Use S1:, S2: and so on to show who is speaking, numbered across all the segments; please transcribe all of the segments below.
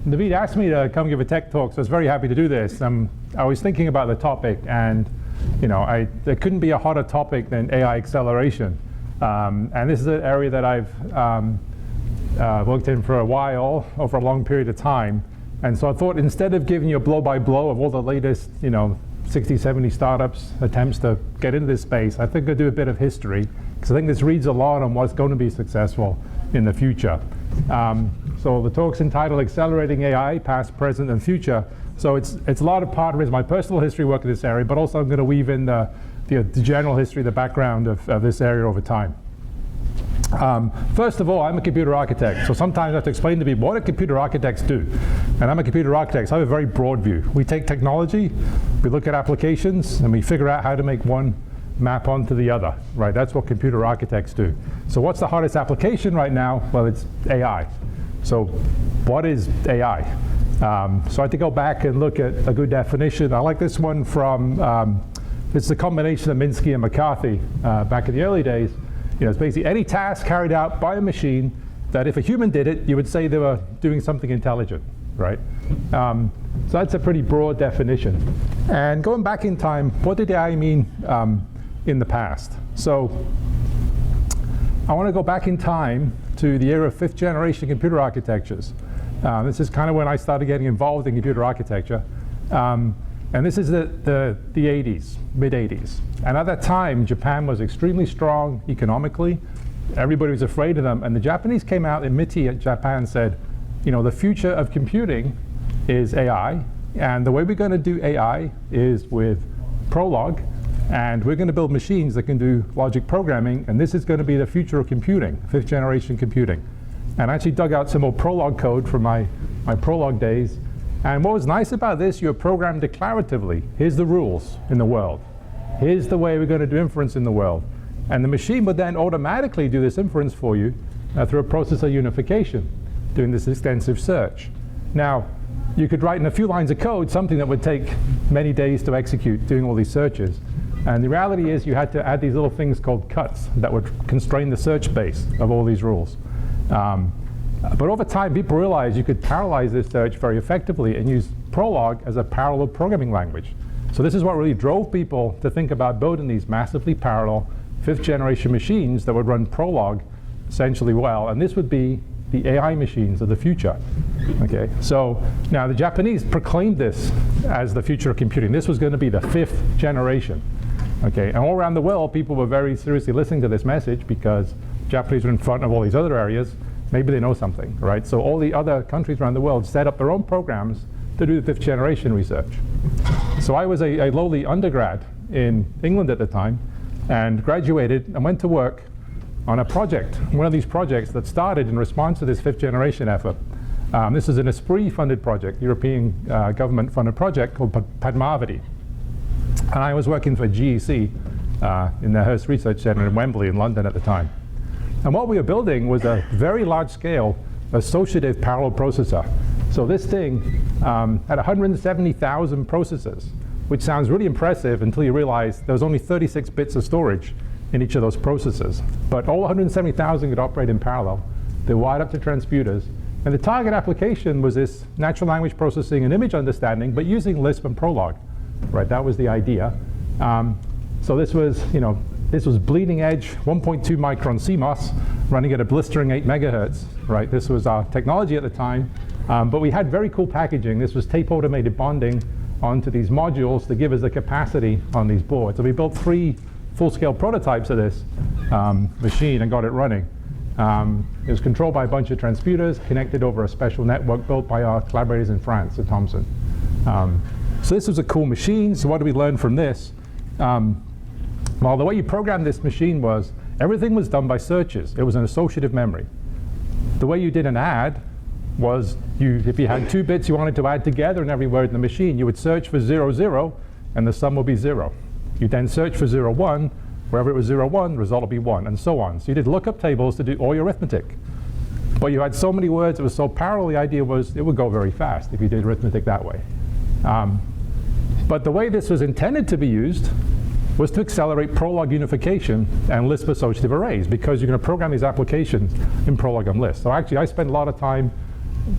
S1: Naveed asked me to come give a tech talk, so I was very happy to do this. I was thinking about the topic, and there couldn't be a hotter topic than AI acceleration. And this is an area that I've worked in for a while, over a long period of time. And so I thought, instead of giving you a blow-by-blow of all the latest 60, 70 startups attempts to get into this space, I think I'll do a bit of history, because I think this reads a lot on what's going to be successful in the future. So the talk's entitled Accelerating AI, Past, Present, and Future. So it's a lot of part of it is my personal history work in this area, but also I'm going to weave in the general history, the background of this area over time. First of all, I'm a computer architect, so sometimes I have to explain to people what do computer architects do. And I'm a computer architect, so I have a very broad view. We take technology, we look at applications, and we figure out how to make one map onto the other, right? That's what computer architects do. So what's the hardest application right now? Well, it's AI. So what is AI? So I had to go back and look at a good definition. I like this one from, it's a combination of Minsky and McCarthy back in the early days. It's basically any task carried out by a machine that if a human did it, you would say they were doing something intelligent, right? So that's a pretty broad definition. And going back in time, what did AI mean in the past? So I want to go back in time to the era of 5th generation computer architectures. This is kind of when I started getting involved in computer architecture. And this is the 80s, mid-80s. And at that time, Japan was extremely strong economically. Everybody was afraid of them. And the Japanese came out in Japan and said, the future of computing is AI. And the way we're going to do AI is with Prolog. And we're going to build machines that can do logic programming. And this is going to be the future of computing, 5th generation computing. And I actually dug out some more Prolog code from my Prolog days. And what was nice about this, you're programmed declaratively. Here's the rules in the world. Here's the way we're going to do inference in the world. And the machine would then automatically do this inference for you through a process of unification, doing this extensive search. Now, you could write in a few lines of code something that would take many days to execute, doing all these searches. And the reality is you had to add these little things called cuts that would constrain the search space of all these rules. But over time, people realized you could parallelize this search very effectively and use Prolog as a parallel programming language. So this is what really drove people to think about building these massively parallel 5th generation machines that would run Prolog essentially well. And this would be the AI machines of the future. Okay, so now the Japanese proclaimed this as the future of computing. This was going to be the 5th generation. Okay, and all around the world, people were very seriously listening to this message because Japanese were in front of all these other areas. Maybe they know something, right? So all the other countries around the world set up their own programs to do the 5th generation research. So I was a lowly undergrad in England at the time and graduated and went to work on a project, one of these projects that started in response to this 5th generation effort. This is an ESPRIT funded project, European government funded project called Padmavati. And I was working for GEC in the Hearst Research Center in Wembley in London at the time. And what we were building was a very large-scale associative parallel processor. So this thing had 170,000 processors, which sounds really impressive until you realize there was only 36 bits of storage in each of those processors. But all 170,000 could operate in parallel. They wired up to transputers. And the target application was this natural language processing and image understanding, but using Lisp and Prolog. Right, that was the idea. So this was, this was bleeding edge 1.2 micron CMOS running at a blistering 8 megahertz. Right, this was our technology at the time. But we had very cool packaging. This was tape automated bonding onto these modules to give us the capacity on these boards. So we built 3 full-scale prototypes of this machine and got it running. It was controlled by a bunch of transputers, connected over a special network built by our collaborators in France at Thomson. So this was a cool machine. So what did we learn from this? Well, the way you programmed this machine was everything was done by searches. It was an associative memory. The way you did an add was if you had 2 bits you wanted to add together in every word in the machine, you would search for 0, 0, and the sum will be 0. You then search for 0, 1. Wherever it was 0, 1, the result will be 1, and so on. So you did lookup tables to do all your arithmetic. But you had so many words, it was so parallel, the idea was it would go very fast if you did arithmetic that way. But the way this was intended to be used was to accelerate Prolog unification and Lisp associative arrays, because you're going to program these applications in Prolog and Lisp. So actually, I spent a lot of time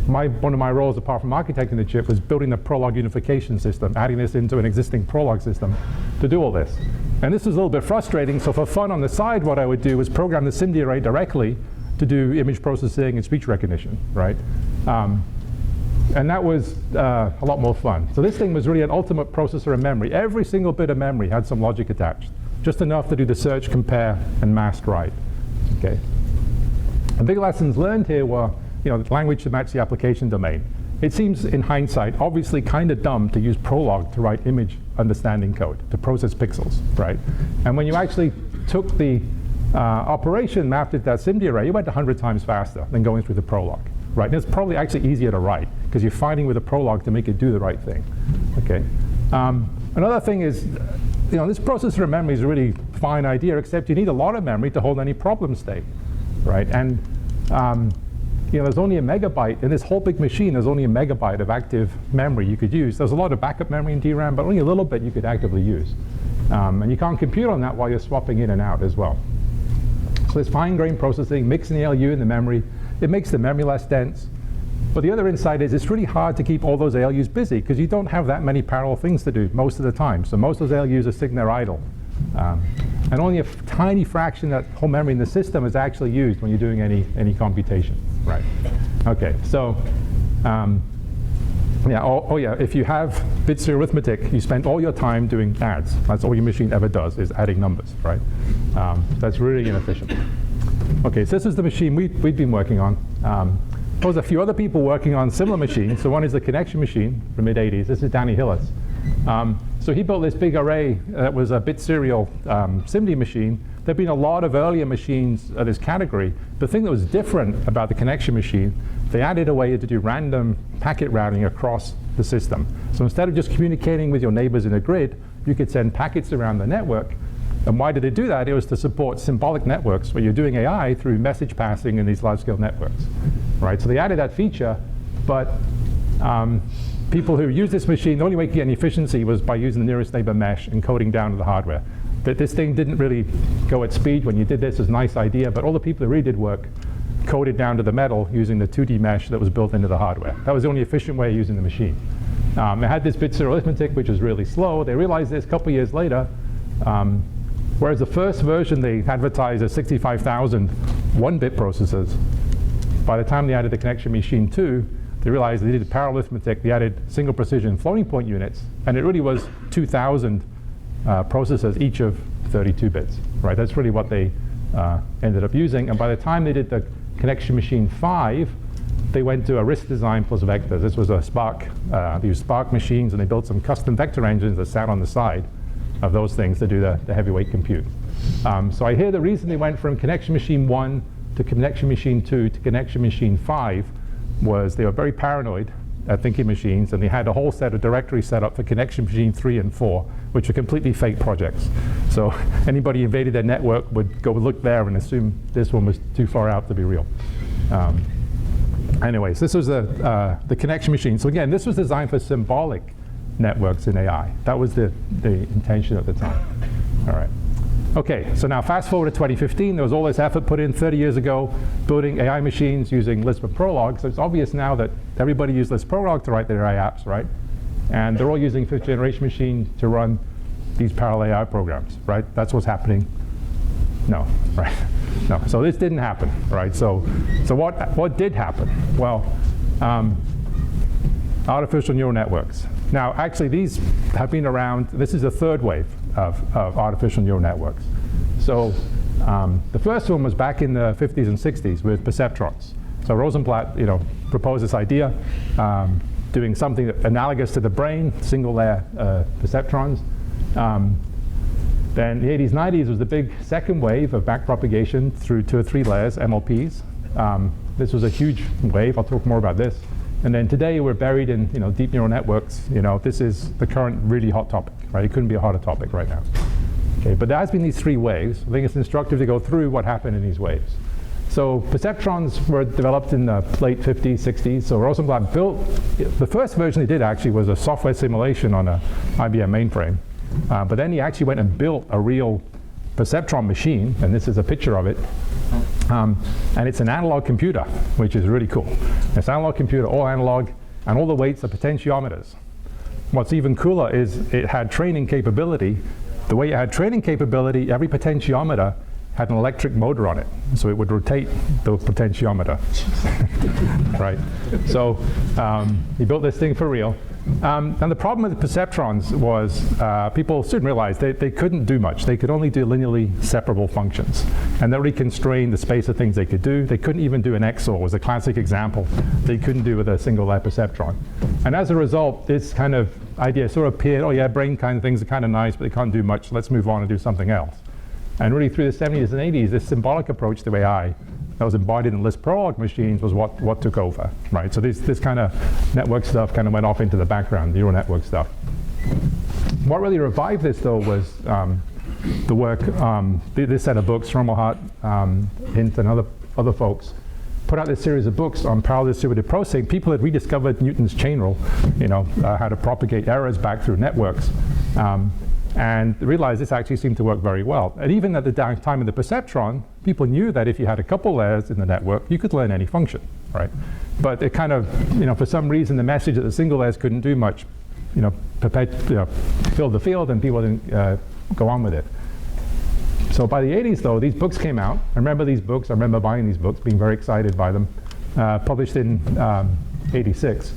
S1: one of my roles, apart from architecting the chip, was building the Prolog unification system, adding this into an existing Prolog system to do all this. And this was a little bit frustrating, so for fun on the side, what I would do was program the SIMD array directly to do image processing and speech recognition, right? And that was a lot more fun. So this thing was really an ultimate processor of memory. Every single bit of memory had some logic attached, just enough to do the search, compare, and mask write. Okay. The big lessons learned here were, language to match the application domain. It seems, in hindsight, obviously kind of dumb to use Prolog to write image understanding code, to process pixels, right? And when you actually took the operation, mapped it to that SIMD array, you went 100 times faster than going through the Prolog, right? And it's probably actually easier to write, because you're fighting with a Prolog to make it do the right thing, okay? Another thing is, this processor of memory is a really fine idea, except you need a lot of memory to hold any problem state, right? And there's only a megabyte in this whole big machine. There's only a megabyte of active memory you could use. There's a lot of backup memory in DRAM, but only a little bit you could actively use. And you can't compute on that while you're swapping in and out as well. So this fine-grained processing, mixing the ALU in the memory, it makes the memory less dense. But the other insight is it's really hard to keep all those ALUs busy because you don't have that many parallel things to do most of the time. So most of those ALUs are sitting there idle. And only a tiny fraction of that whole memory in the system is actually used when you're doing any computation, right? Okay, so if you have bit serial arithmetic, you spend all your time doing adds. That's all your machine ever does, is adding numbers, right? That's really inefficient. Okay, so this is the machine we've been working on. There's a few other people working on similar machines. So one is the connection machine from mid-80s. This is Danny Hillis. So he built this big array that was a bit serial SIMD machine. There have been a lot of earlier machines of this category. The thing that was different about the connection machine, they added a way to do random packet routing across the system. So instead of just communicating with your neighbors in a grid, you could send packets around the network. And why did they do that? It was to support symbolic networks where you're doing AI through message passing in these large-scale networks, right? So they added that feature, but people who use this machine, the only way to get any efficiency was by using the nearest neighbor mesh and coding down to the hardware. But this thing didn't really go at speed when you did this. It was a nice idea, but all the people who really did work coded down to the metal using the 2D mesh that was built into the hardware. That was the only efficient way of using the machine. It had this bit serial arithmetic, which was really slow. They realized this a couple years later. Whereas the first version they advertised as 65,000 one-bit processors, by the time they added the connection machine 2, they realized they did parallel arithmetic. They added single precision floating point units, and it really was 2,000 processors, each of 32 bits, right? That's really what they ended up using. And by the time they did the connection machine 5, they went to a RISC design plus vectors. This was a Spark. They used Spark machines, and they built some custom vector engines that sat on the side of those things to do the heavyweight compute. So I hear the reason they went from connection machine 1 to connection machine 2 to connection machine 5 was they were very paranoid at thinking machines, and they had a whole set of directories set up for connection machine 3 and 4, which are completely fake projects. So anybody invaded their network would go look there and assume this one was too far out to be real. Anyways, this was the connection machine. So again, this was designed for symbolic networks in AI. That was the intention at the time. All right. Okay, so now fast forward to 2015, there was all this effort put in 30 years ago building AI machines using Lisp and Prolog. So it's obvious now that everybody used Lisp Prolog to write their AI apps, right? And they're all using 5th generation machine to run these parallel AI programs, right? That's what's happening. No, right? No, so this didn't happen, right? So what did happen? Well, artificial neural networks. Now, actually, these have been around. This is the third wave of artificial neural networks. So the first one was back in the 50s and 60s with perceptrons. So Rosenblatt, proposed this idea, doing something analogous to the brain, single-layer perceptrons. Then the 80s, 90s was the big second wave of backpropagation through 2 or 3 layers, MLPs. This was a huge wave. I'll talk more about this. And then today we're buried in deep neural networks. This is the current really hot topic, right? It couldn't be a hotter topic right now. Okay, but there has been these 3 waves. I think it's instructive to go through what happened in these waves. So perceptrons were developed in the late 50s, 60s. So Rosenblatt built, the first version he did actually was a software simulation on a IBM mainframe. But then he actually went and built a real perceptron machine, and this is a picture of it. And it's an analog computer, which is really cool. It's an analog computer, all analog, and all the weights are potentiometers. What's even cooler is it had training capability. The way it had training capability, every potentiometer had an electric motor on it, so it would rotate the potentiometer. Right? So he built this thing for real. And the problem with the perceptrons was people soon realized they couldn't do much. They could only do linearly separable functions. And that really constrained the space of things they could do. They couldn't even do an XOR, was a classic example they couldn't do with a single layer perceptron. And as a result, this kind of idea sort of appeared, oh yeah, brain kind of things are kind of nice, but they can't do much. Let's move on and do something else. And really through the 70s and 80s, this symbolic approach to AI that was embodied in Lisp Prolog machines was what took over, right? So this kind of network stuff kind of went off into the background, neural network stuff. What really revived this, though, was the work, this set of books, Romelhart, Hint, and other folks put out this series of books on parallel distributed processing. People had rediscovered Newton's chain rule, how to propagate errors back through networks. And realized this actually seemed to work very well. And even at the time of the perceptron, people knew that if you had a couple layers in the network, you could learn any function, right? But it kind of, for some reason, the message that the single layers couldn't do much, filled the field, and people didn't go on with it. So by the 80s, though, these books came out. I remember these books. I remember buying these books, being very excited by them. Published in 86.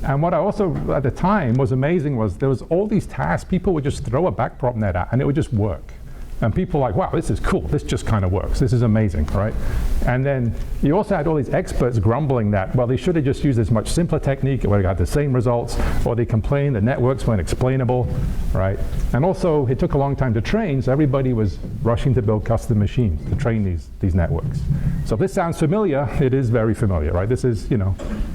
S1: And what I also, at the time, was amazing was there was all these tasks people would just throw a backprop net at, and it would just work. And people were like, wow, this is cool. This just kind of works. This is amazing, right? And then you also had all these experts grumbling that, well, they should have just used this much simpler technique. It would have got the same results. Or they complained the networks weren't explainable, right? And also, it took a long time to train, so everybody was rushing to build custom machines to train these networks. So if this sounds familiar, it is very familiar, right? This is,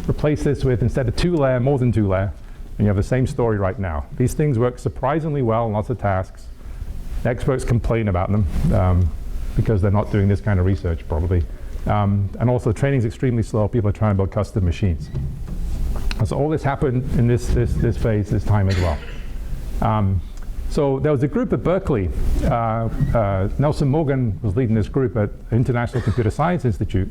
S1: replace this with, instead of 2-layer, more than 2-layer, and you have the same story right now. These things work surprisingly well on lots of tasks. Experts complain about them because they're not doing this kind of research, probably. And also, training is extremely slow. People are trying to build custom machines. And so all this happened in this phase, this time as well. So there was a group at Berkeley. Nelson Morgan was leading this group at International Computer Science Institute,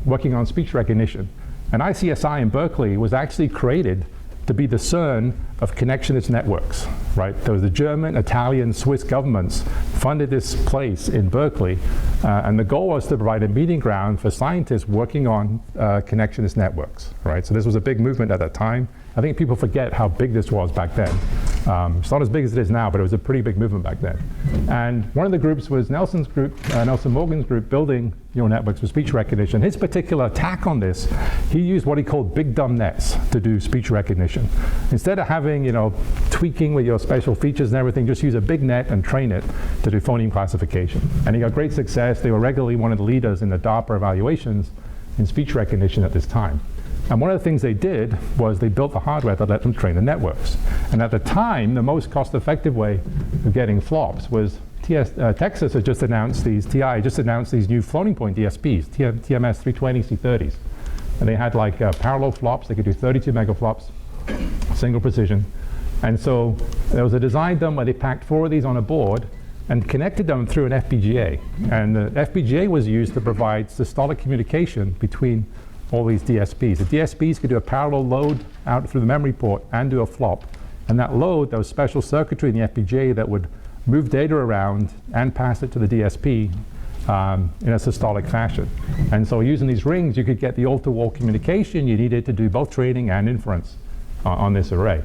S1: working on speech recognition. And ICSI in Berkeley was actually created to be the CERN of connectionist networks, right? There was the German, Italian, Swiss governments funded this place in Berkeley, and the goal was to provide a meeting ground for scientists working on connectionist networks, right? So this was a big movement at that time. I think people forget how big this was back then. It's not as big as it is now, but it was a pretty big movement back then. And one of the groups was Nelson's group, Nelson Morgan's group, building neural networks for speech recognition. His particular attack on this, he used what he called big dumb nets to do speech recognition. Instead of having, tweaking with your special features and everything, just use a big net and train it to do phoneme classification. And he got great success. They were regularly one of the leaders in the DARPA evaluations in speech recognition at this time. And one of the things they did was they built the hardware that let them train the networks. And at the time, the most cost-effective way of getting flops was Texas had just announced these, TI just announced these new floating point DSPs, TMS 320 C30s. And they had like parallel flops. They could do 32 megaflops, single precision. And so there was a design done where they packed 4 of these on a board and connected them through an FPGA. And the FPGA was used to provide systolic communication between all these DSPs. The DSPs could do a parallel load out through the memory port and do a flop. And that load, there was special circuitry in the FPGA that would move data around and pass it to the DSP in a systolic fashion. And so using these rings, you could get the all-to-wall communication you needed to do both training and inference on this array.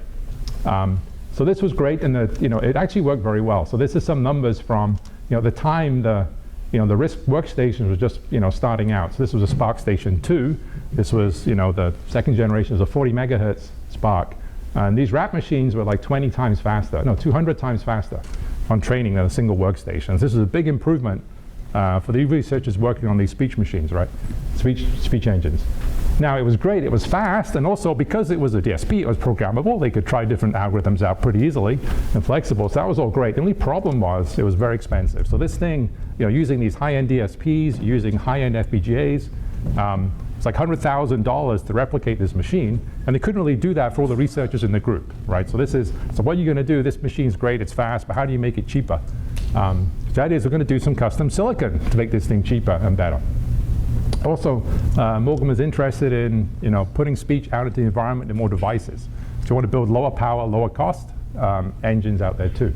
S1: So this was great, and it actually worked very well. So this is some numbers from the time the RISC workstation was just starting out. So this was a SPARC Station 2. This was the second generation was a 40 megahertz SPARC. And these RAP machines were like 20 times faster, no, 200 times faster on training than a single workstation. This is a big improvement for the researchers working on these speech machines, right? Speech engines. Now, it was great, it was fast, and also because it was a DSP, it was programmable. They could try different algorithms out pretty easily and flexible, so that was all great. The only problem was it was very expensive. So this thing, using these high-end DSPs, using high-end FPGAs, It's like $100,000 to replicate this machine, and they couldn't really do that for all the researchers in the group, right? So so what are you going to do? This machine's great, it's fast, but how do you make it cheaper? The idea is we're going to do some custom silicon to make this thing cheaper and better. Also, Morgan was interested in putting speech out into the environment in more devices. So you want to build lower power, lower cost engines out there too.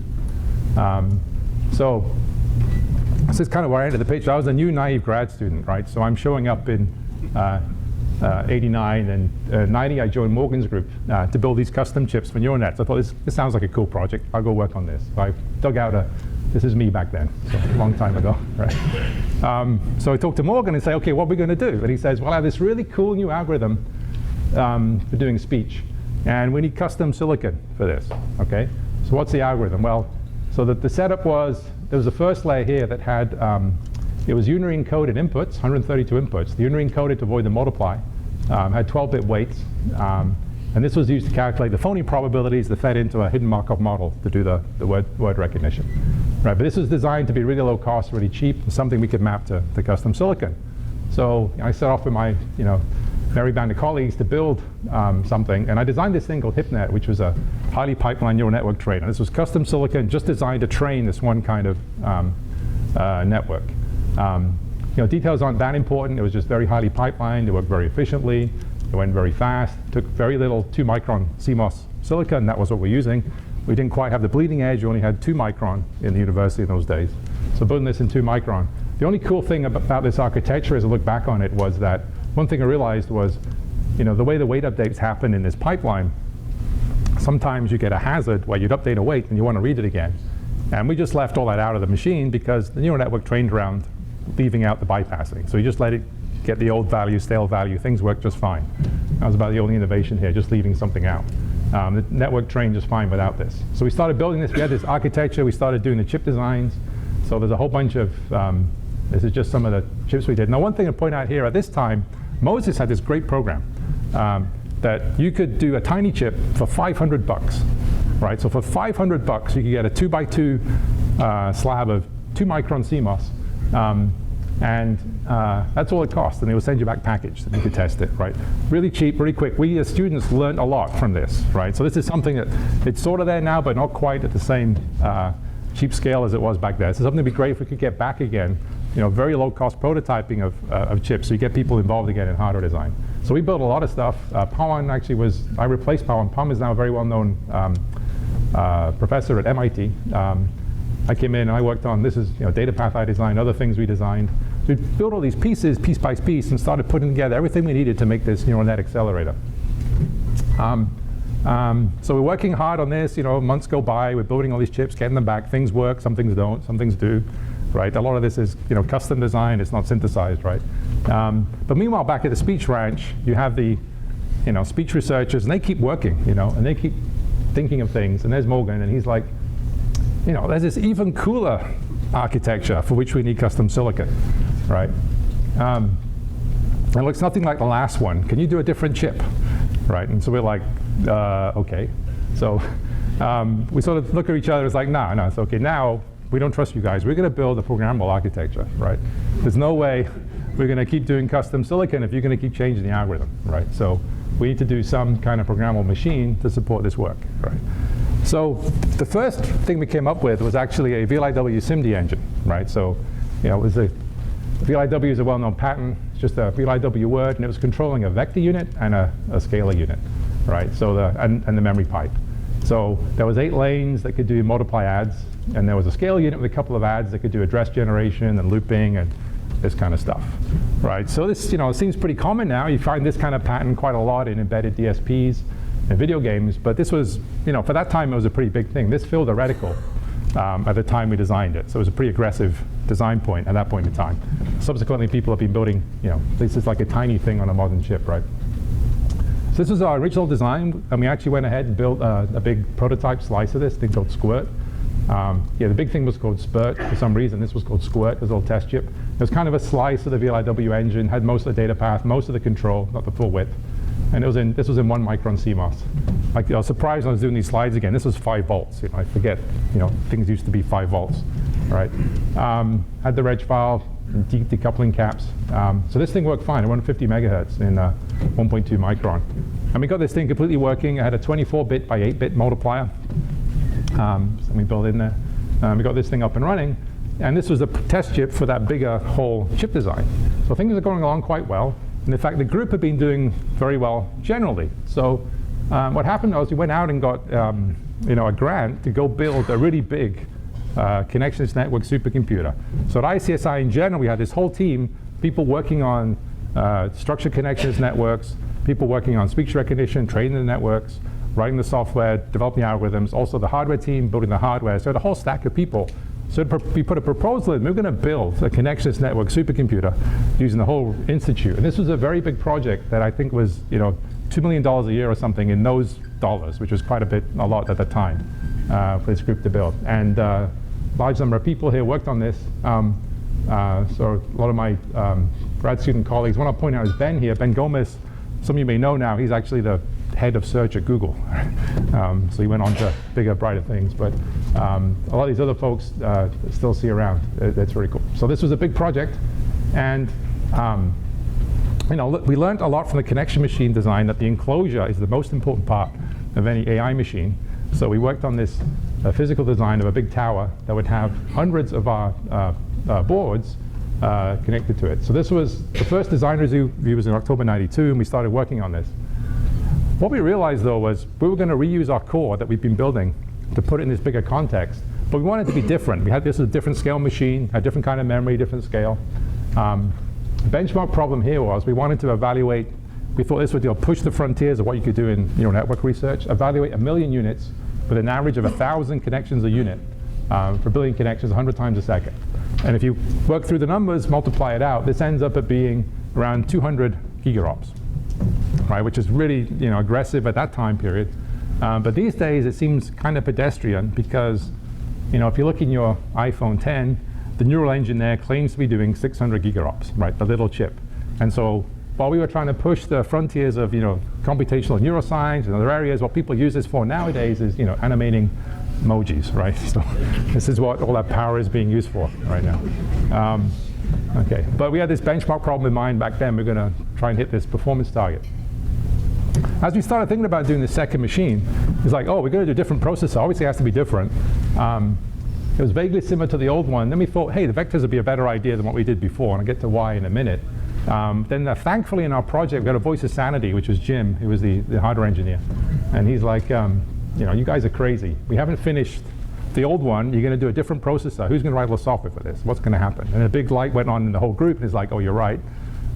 S1: So this is kind of where I ended the pitch. I was a new naive grad student, right? So I'm showing up in 89 and 90. I joined Morgan's group to build these custom chips for neural nets. I thought this sounds like a cool project. I'll go work on this. So I dug out this is me back then, so a long time ago, right? So I talked to Morgan and say, okay, what are we going to do? And he says, well, I have this really cool new algorithm for doing speech, and we need custom silicon for this, okay? So what's the algorithm? Well, so that the setup was, there was the first layer here that had, it was unary encoded inputs, 132 inputs. The unary encoded to avoid the multiply, had 12-bit weights, and this was used to calculate the phony probabilities that fed into a hidden Markov model to do the word recognition. Right, but this was designed to be really low cost, really cheap, and something we could map to custom silicon. So I set off with my merry band of colleagues to build something, and I designed this thing called HipNet, which was a highly pipelined neural network trainer. This was custom silicon just designed to train this one kind of network. Details aren't that important. It was just very highly pipelined. It worked very efficiently. It went very fast. Took very little 2-micron CMOS silicon. That was what we're using. We didn't quite have the bleeding edge. We only had 2 micron in the university in those days. So building this in 2 micron. The only cool thing about this architecture as I look back on it was that one thing I realized was, the way the weight updates happen in this pipeline, sometimes you get a hazard where you'd update a weight and you want to read it again. And we just left all that out of the machine because the neural network trained around leaving out the bypassing. So you just let it get the old value, stale value. Things work just fine. That was about the only innovation here, just leaving something out. The network trained just fine without this. So we started building this. We had this architecture. We started doing the chip designs. So there's a whole bunch of, this is just some of the chips we did. Now, one thing to point out here, at this time, Moses had this great program that you could do a tiny chip for $500, right? So for $500, you could get a 2x2 slab of 2 micron CMOS. And that's all it cost, and they would send you back packaged, and you could test it, right? Really cheap, really quick. We as students learned a lot from this, right? So this is something that it's sort of there now, but not quite at the same cheap scale as it was back there. So something would be great if we could get back again, very low-cost prototyping of chips, so you get people involved again in hardware design. So we built a lot of stuff. Pawan actually was, I replaced Pawan. Pawan is now a very well-known professor at MIT. I came in and I worked on, this is data path I designed, other things we designed. So we built all these pieces, piece by piece, and started putting together everything we needed to make this neural net accelerator. So we're working hard on this, months go by, we're building all these chips, getting them back. Things work, some things don't, some things do, right? A lot of this is custom design, it's not synthesized, right? But meanwhile, back at the speech ranch, you have the speech researchers, and they keep working, and they keep thinking of things. And there's Morgan, and he's like, there's this even cooler architecture for which we need custom silicon, right? It looks nothing like the last one. Can you do a different chip, right? And so we're like, okay. So we sort of look at each other. It's like, no, it's okay. Now we don't trust you guys. We're going to build a programmable architecture, right? There's no way we're going to keep doing custom silicon if you're going to keep changing the algorithm, right? So we need to do some kind of programmable machine to support this work, right? So the first thing we came up with was actually a VLIW SIMD engine, right? So, it was VLIW is a well-known pattern. It's just a VLIW word, and it was controlling a vector unit and a scalar unit, right? So and the memory pipe. So there was 8 lanes that could do multiply adds, and there was a scalar unit with a couple of adds that could do address generation and looping and this kind of stuff, right? So this, it seems pretty common now. You find this kind of pattern quite a lot in embedded DSPs and video games, but this was, for that time, it was a pretty big thing. This filled a reticle at the time we designed it, so it was a pretty aggressive design point at that point in time. Subsequently, people have been building, this is like a tiny thing on a modern chip, right? So this was our original design, and we actually went ahead and built a big prototype slice of this thing called SQUIRT. The big thing was called SPERT for some reason. This was called SQUIRT, this little test chip. It was kind of a slice of the VLIW engine, had most of the data path, most of the control, not the full width. And this was in 1 micron CMOS. I was surprised when I was doing these slides again. This was 5 volts. I forget, things used to be 5 volts, right? Had the reg file, decoupling caps. So this thing worked fine. It ran 50 megahertz in 1.2 micron. And we got this thing completely working. It had a 24-bit by 8-bit multiplier. So we built in there. We got this thing up and running. And this was the test chip for that bigger whole chip design. So things are going along quite well. And in fact, the group had been doing very well generally. So what happened was we went out and got a grant to go build a really big Connectionist network supercomputer. So at ICSI in general, we had this whole team, people working on structured Connectionist networks, people working on speech recognition, training the networks, writing the software, developing algorithms, also the hardware team, building the hardware. So the whole stack of people. So we put a proposal in. We were going to build a Connectionist network supercomputer using the whole institute. And this was a very big project that I think was, $2 million a year or something in those dollars, which was quite a lot at the time for this group to build. And large number of people here worked on this. So a lot of my grad student colleagues. One I'll point out is Ben here. Ben Gomez, some of you may know now, he's actually the head of search at Google. So he went on to bigger, brighter things. But a lot of these other folks still see around. That's very cool. So this was a big project. And we learned a lot from the connection machine design that the enclosure is the most important part of any AI machine. So we worked on this physical design of a big tower that would have hundreds of our boards connected to it. So this was the first design review was in October '92, and we started working on this. What we realized, though, was we were going to reuse our core that we've been building to put it in this bigger context, but we wanted it to be different. We had this as a different scale machine, a different kind of memory, different scale. The benchmark problem here was we wanted to evaluate, we thought this would push the frontiers of what you could do in neural network research, evaluate 1 million units with an average of 1,000 connections a unit for a billion connections 100 times a second. And if you work through the numbers, multiply it out, this ends up at being around 200 gigaops, right? Which is really aggressive at that time period. But these days it seems kind of pedestrian because if you look in your iPhone 10, the neural engine there claims to be doing 600 gigaops, right? The little chip. And so while we were trying to push the frontiers of computational neuroscience and other areas, what people use this for nowadays is animating emojis, right? So this is what all that power is being used for right now. Okay, but we had this benchmark problem in mind back then. We're going to try and hit this performance target. As we started thinking about doing the second machine, it's like, we're going to do a different processor. Obviously, it has to be different. It was vaguely similar to the old one. Then we thought, hey, the vectors would be a better idea than what we did before, and I'll get to why in a minute. Then thankfully in our project, we got a voice of sanity, which was Jim, who was the hardware engineer. And he's like, you guys are crazy. We haven't finished the old one. You're going to do a different processor. Who's going to write all the software for this? What's going to happen? And a big light went on in the whole group, and it's like, oh, you're right.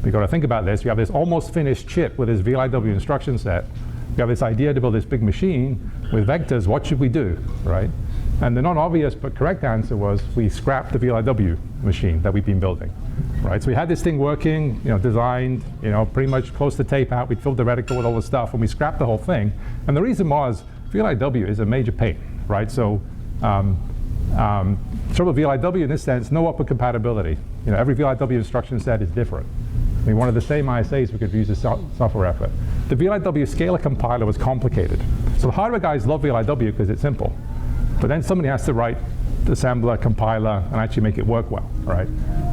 S1: We've got to think about this. We have this almost finished chip with this VLIW instruction set. We have this idea to build this big machine with vectors. What should we do, right? And the non-obvious but correct answer was we scrapped the VLIW machine that we've been building, right? So we had this thing working, designed, pretty much close to tape out. We'd filled the reticle with all the stuff, and we scrapped the whole thing. And the reason was VLIW is a major pain, right? So trouble with VLIW in this sense, no upward compatibility. Every VLIW instruction set is different. We wanted the same ISAs we could use the software effort. The VLIW scalar compiler was complicated. So the hardware guys love VLIW because it's simple. But then somebody has to write the assembler, compiler, and actually make it work well, right?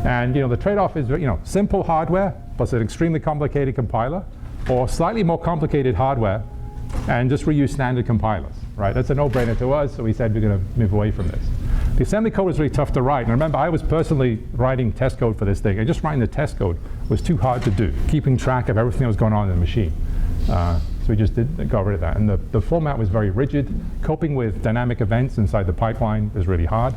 S1: And the trade-off is simple hardware plus an extremely complicated compiler, or slightly more complicated hardware and just reuse standard compilers, right? That's a no-brainer to us, so we said we're going to move away from this. The assembly code was really tough to write. And remember, I was personally writing test code for this thing, and just writing the test code was too hard to do, keeping track of everything that was going on in the machine. So we just got rid of that. And the format was very rigid. Coping with dynamic events inside the pipeline was really hard.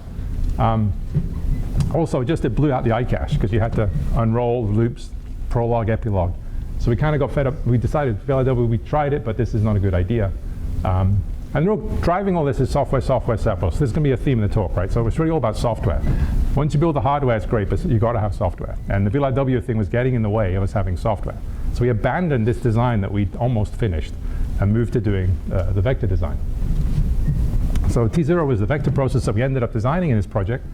S1: Also, it blew out the iCache, because you had to unroll loops, prologue, epilogue. So we kind of got fed up. We decided, we tried it, but this is not a good idea. And driving all this is software separate. So this is going to be a theme in the talk, right? So it's really all about software. Once you build the hardware, it's great, but you've got to have software. And the VLIW thing was getting in the way of us having software. So we abandoned this design that we'd almost finished and moved to doing the vector design. So T0 was the vector processor we ended up designing in this project,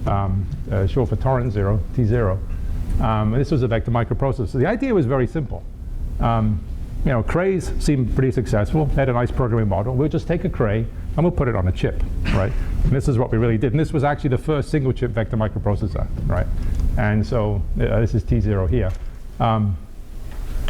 S1: short for Torrent 0, T0. And this was a vector microprocessor. So the idea was very simple. Crays seemed pretty successful. They had a nice programming model. We'll just take a Cray and we'll put it on a chip, right? And this is what we really did. And this was actually the first single chip vector microprocessor, right? And so this is T0 here.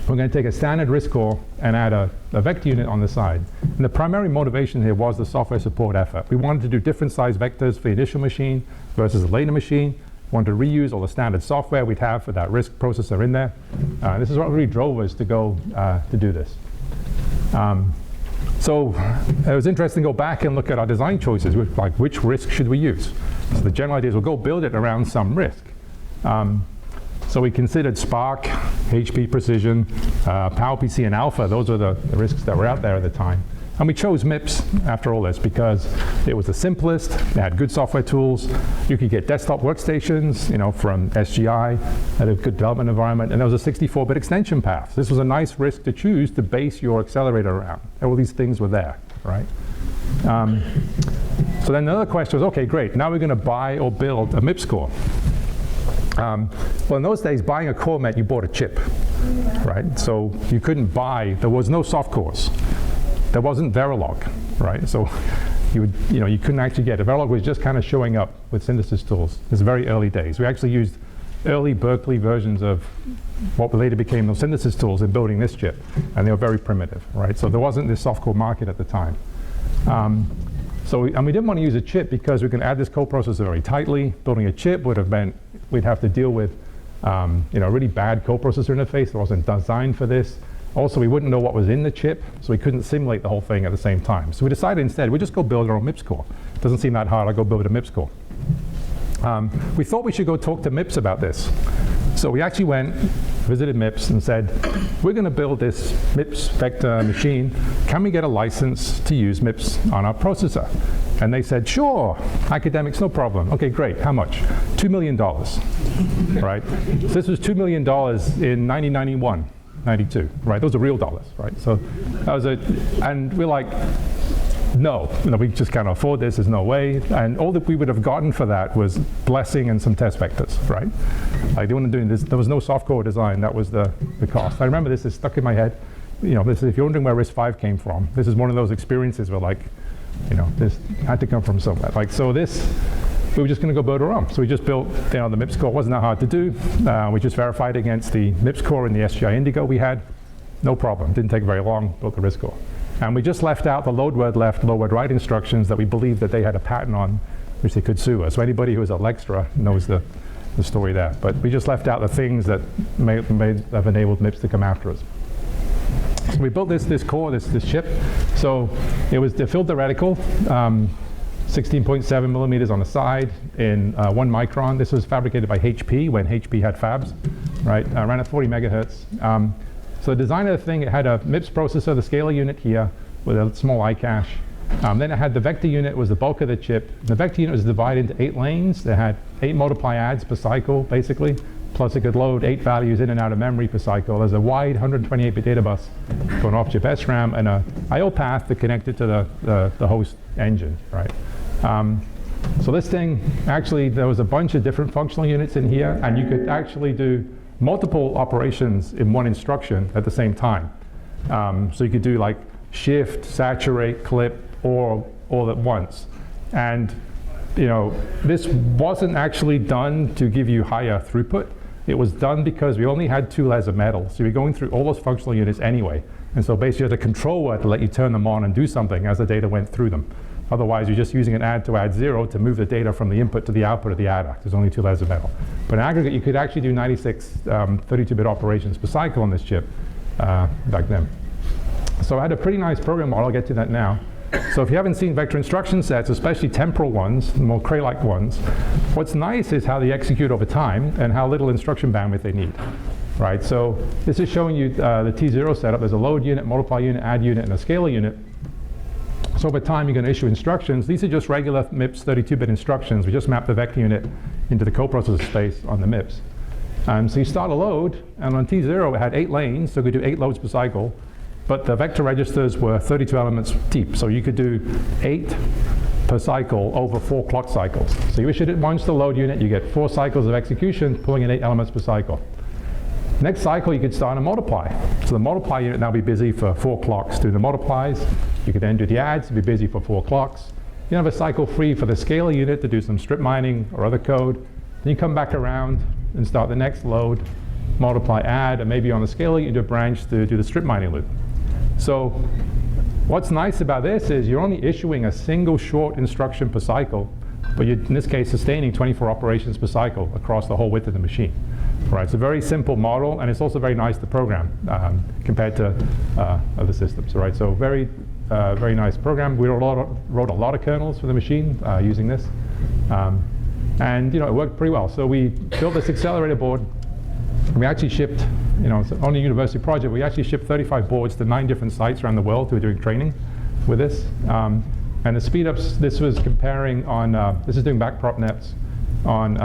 S1: We're going to take a standard RISC core and add a vector unit on the side. And the primary motivation here was the software support effort. We wanted to do different size vectors for the initial machine versus the later machine. We wanted to reuse all the standard software we'd have for that RISC processor in there. This is what really drove us to go to do this. So it was interesting to go back and look at our design choices, like which RISC should we use? So the general idea is we'll go build it around some RISC. So we considered Spark, HP Precision, PowerPC, and Alpha. Those are the RISCs that were out there at the time. And we chose MIPS after all this because it was the simplest, it had good software tools, you could get desktop workstations, from SGI, had a good development environment, and there was a 64-bit extension path. This was a nice RISC to choose to base your accelerator around. All these things were there, right? So then another question was, okay, great, now we're going to buy or build a MIPS core. Well, in those days, buying a core meant you bought a chip, right? So you couldn't buy, there was no soft cores. There wasn't Verilog, right? So you couldn't actually get it. Verilog was just kind of showing up with synthesis tools. It's very early days. We actually used early Berkeley versions of what later became those synthesis tools in building this chip, and they were very primitive, right? So there wasn't this softcore market at the time. And we didn't want to use a chip because we can add this coprocessor very tightly. Building a chip would have meant we'd have to deal with a really bad coprocessor interface that wasn't designed for this. Also, we wouldn't know what was in the chip, so we couldn't simulate the whole thing at the same time. So we decided instead, we'd just go build our own MIPS core. It doesn't seem that hard, I'll go build a MIPS core. We thought we should go talk to MIPS about this. So we actually went, visited MIPS and said, we're going to build this MIPS vector machine. Can we get a license to use MIPS on our processor? And they said, sure, academics, no problem. Okay, great, how much? $2 million, right? So this was $2 million in 1991. 92, right? Those are real dollars, right? So that was and we're like, no, we just can't afford this, there's no way. And all that we would have gotten for that was blessing and some test vectors, right? Like they weren't doing this, there was no softcore design, that was the cost. I remember this is stuck in my head. This is, if you're wondering where RISC-V came from, this is one of those experiences where like, this had to come from somewhere. Like, so this, we were just going to go build our own. So we just built the MIPS core. It wasn't that hard to do. We just verified against the MIPS core in the SGI Indigo we had. No problem. Didn't take very long. Built the RISC core. And we just left out the load word left, load word right instructions that we believed that they had a patent on, which they could sue us. So anybody who was at Lextra knows the story there. But we just left out the things that may have enabled MIPS to come after us. So we built this core, this chip. So it was the filled reticle. 16.7 millimeters on the side in 1 micron. This was fabricated by HP when HP had fabs, right? Ran at 40 megahertz. So the design of the thing, it had a MIPS processor, the scalar unit here with a small I-cache. Then it had the vector unit was the bulk of the chip. The vector unit was divided into 8 lanes. They had 8 multiply adds per cycle, basically. Plus it could load 8 values in and out of memory per cycle. There's a wide 128-bit data bus for an off-chip SRAM and a I/O path to connect it to the host engine, right? So this thing, actually, there was a bunch of different functional units in here, and you could actually do multiple operations in one instruction at the same time. So you could do like shift, saturate, clip, or all at once. And this wasn't actually done to give you higher throughput. It was done because we only had 2 layers of metal. So you're going through all those functional units anyway. And so basically you had a control word to let you turn them on and do something as the data went through them. Otherwise, you're just using an add to add 0 to move the data from the input to the output of the adder. There's only 2 layers of metal. But in aggregate, you could actually do 96 32-bit operations per cycle on this chip back then. So I had a pretty nice program model. I'll get to that now. So if you haven't seen vector instruction sets, especially temporal ones, the more Cray-like ones, what's nice is how they execute over time and how little instruction bandwidth they need. Right? So this is showing you the T0 setup. There's a load unit, multiply unit, add unit, and a scalar unit. So over time, you're going to issue instructions. These are just regular MIPS 32-bit instructions. We just map the vector unit into the coprocessor space on the MIPS. So you start a load, and on T0, it had 8 lanes, so we could do 8 loads per cycle. But the vector registers were 32 elements deep, so you could do 8 per cycle over 4 clock cycles. So you issued it once the load unit, you get 4 cycles of execution, pulling in 8 elements per cycle. Next cycle, you could start a multiply. So the multiply unit now be busy for 4 clocks doing the multiplies. You could then do the adds, be busy for 4 clocks. You have a cycle free for the scalar unit to do some strip mining or other code. Then you come back around, and start the next load, multiply, add, and maybe on the scaler you do a branch to do the strip mining loop. So what's nice about this is you're only issuing a single short instruction per cycle, but you're, in this case, sustaining 24 operations per cycle across the whole width of the machine. Right, it's a very simple model, and it's also very nice to program compared to other systems. Right, so very nice program. We wrote a lot of kernels for the machine using this, and it worked pretty well. So we built this accelerator board. We actually shipped, it's on a university project. We actually shipped 35 boards to 9 different sites around the world who were doing training with this. And the speedups, this was comparing on, this is doing backprop nets on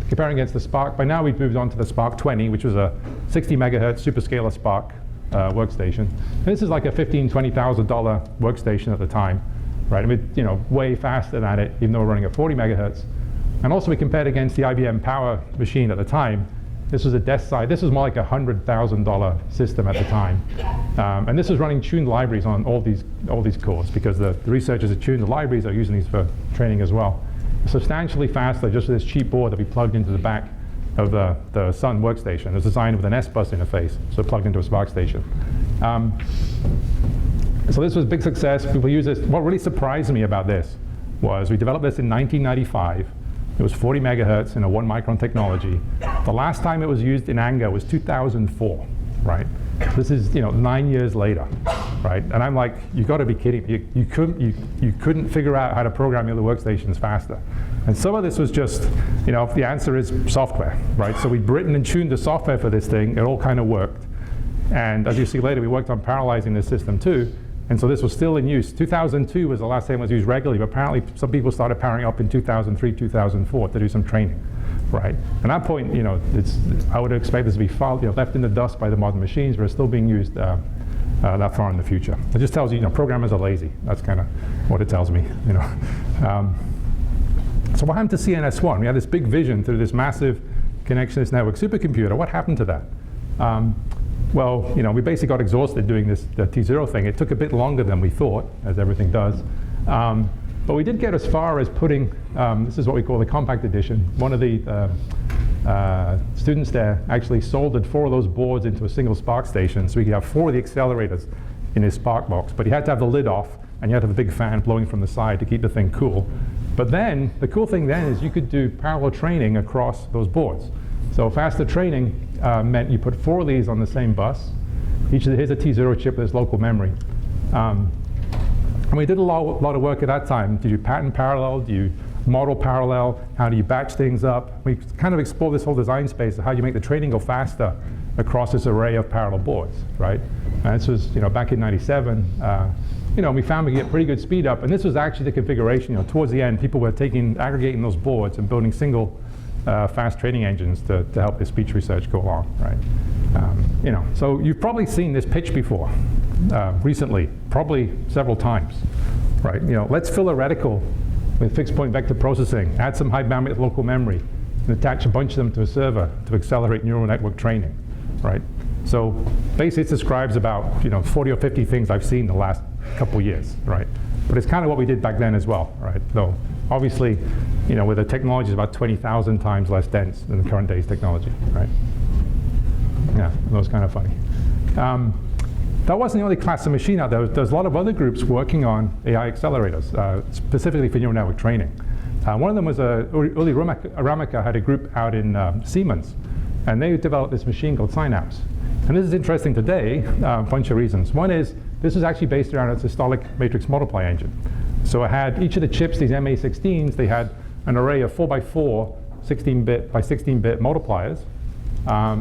S1: comparing against the Spark. By now we've moved on to the Spark 20, which was a 60 megahertz superscalar Spark workstation. And this is like a $15,000, $20,000 workstation at the time, right? I mean, way faster than it, even though we're running at 40 megahertz. And also we compared against the IBM Power machine at the time. This was a desk side. This was more like a $100,000 system at the time. And this was running tuned libraries on all these cores, because the researchers had tuned the libraries, are using these for training as well. Substantially faster, just with this cheap board that we plugged into the back of the Sun workstation. It was designed with an S-bus interface, so plugged into a Spark station. So this was a big success. People use this. What really surprised me about this was we developed this in 1995. It was 40 megahertz in a 1 micron technology. The last time it was used in anger was 2004, right? This is 9 years later, right? And I'm like, you got to be kidding me. You couldn't figure out how to program the other workstations faster. And some of this was just, the answer is software, right? So we'd written and tuned the software for this thing. It all kind of worked. And as you see later, we worked on parallelizing this system too. And so this was still in use. 2002 was the last time it was used regularly, but apparently some people started powering up in 2003, 2004 to do some training, right? At that point, I would expect this to be left in the dust by the modern machines, but it's still being used that far in the future. It just tells you, programmers are lazy. That's kind of what it tells me, So what happened to CNS-1? We had this big vision through this massive connectionist network supercomputer. What happened to that? Well, we basically got exhausted doing the T0 thing. It took a bit longer than we thought, as everything does. But we did get as far as putting, this is what we call the compact edition. One of the students there actually soldered 4 of those boards into a single Spark station, so we could have 4 of the accelerators in his Spark box. But he had to have the lid off, and you had to have a big fan blowing from the side to keep the thing cool. But then, the cool thing then is you could do parallel training across those boards. So faster training meant you put 4 of these on the same bus. Here's a T0 chip with its local memory. And we did a lot of work at that time. Do you pattern parallel? Do you model parallel? How do you batch things up? We kind of explored this whole design space of how you make the training go faster across this array of parallel boards, right? And this was back in '97. We found we could get pretty good speed up. And this was actually the configuration. Towards the end, people were aggregating those boards and building single fast training engines to help this speech research go along, right? So you've probably seen this pitch before, recently, probably several times, right? Let's fill a reticle with fixed point vector processing, add some high bandwidth local memory, and attach a bunch of them to a server to accelerate neural network training, right? So basically it describes about 40 or 50 things I've seen in the last couple years, right? But it's kind of what we did back then as well, right? So obviously, with the technology is about 20,000 times less dense than the current day's technology, right? Yeah, that was kind of funny. That wasn't the only class of machine out there. There's a lot of other groups working on AI accelerators, specifically for neural network training. One of them was Uli Ramaka had a group out in Siemens, and they developed this machine called Synapse. And this is interesting today, a bunch of reasons. One is, this was actually based around a systolic matrix multiply engine. So it had each of the chips, these MA16s, they had an array of 4x4, 16-bit by 16-bit multipliers.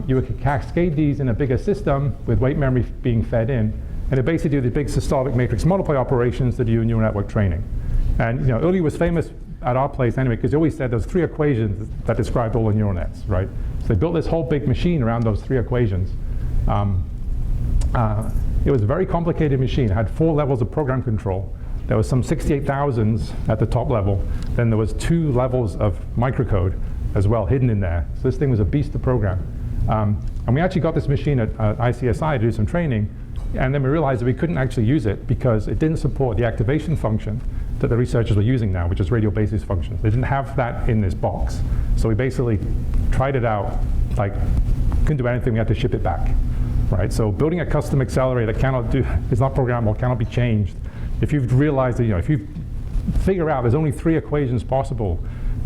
S1: You could cascade these in a bigger system with weight memory being fed in, and it basically do the big systolic matrix multiply operations that do neural network training. And Uli was famous at our place anyway, because he always said there's 3 equations that described all the neural nets, right? So they built this whole big machine around those 3 equations. It was a very complicated machine. It had 4 levels of program control. There was some 68,000s at the top level. Then there was 2 levels of microcode as well hidden in there. So this thing was a beast to program. And we actually got this machine at ICSI to do some training. And then we realized that we couldn't actually use it because it didn't support the activation function that the researchers were using now, which is radio basis functions. They didn't have that in this box. So we basically tried it out like, couldn't do anything, we had to ship it back, right? So building a custom accelerator is not programmable, cannot be changed. If you've realized that, if you figure out there's only 3 equations possible,